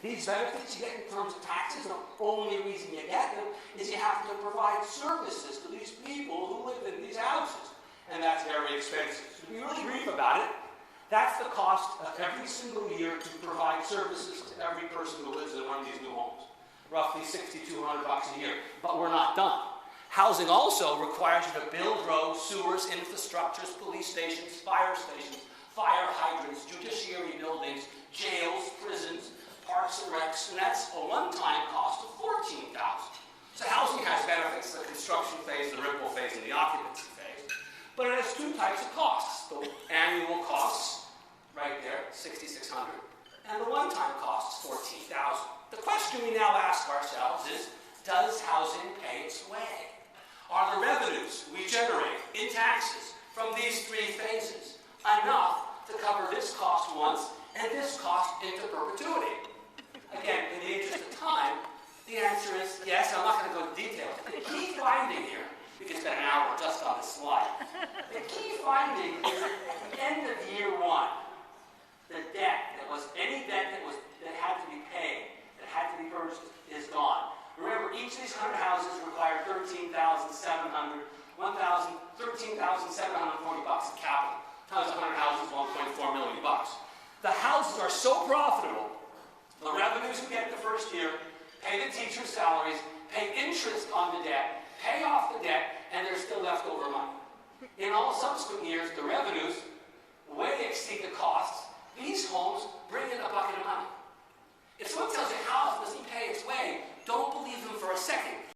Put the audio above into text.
These benefits you get in terms of taxes, the only reason you get them is you have to provide services to these people who live in these houses. And that's very expensive. So to be really brief about it, that's the cost of every single year to provide services to every person who lives in one of these new homes. Roughly $6,200 a year. But we're not done. Housing also requires you to build roads, sewers, infrastructures, police stations, fire hydrants, judiciary buildings, jails, prisons, parks and recs, and that's a one-time cost of $14,000. So housing has benefits, the construction phase, the ripple phase, and the occupancy phase. But it has two types of costs. The annual costs, right there, $6,600. And the one-time cost is $14,000. The question we now ask ourselves is, does housing pay its way? Are the revenues we generate in taxes from these three phases enough to cover this cost once and this cost into perpetuity? Again, in the interest of time, the answer is yes. I'm not going to go into details. The key finding here, we could spend an hour just on this slide. The key finding is that at the end of year one, the debt that was any debt that had to be paid, that had to be purchased, is gone. Remember, each of these 100 houses required $13,740 of capital. Times 100 houses, $1.4 million. The houses are so profitable. The revenues we get the first year, pay the teachers' salaries, pay interest on the debt, pay off the debt, and there's still leftover money. In all subsequent years, the revenues way exceed the costs. These homes bring in a bucket of money. If someone tells you house doesn't pay its way, don't believe them for a second.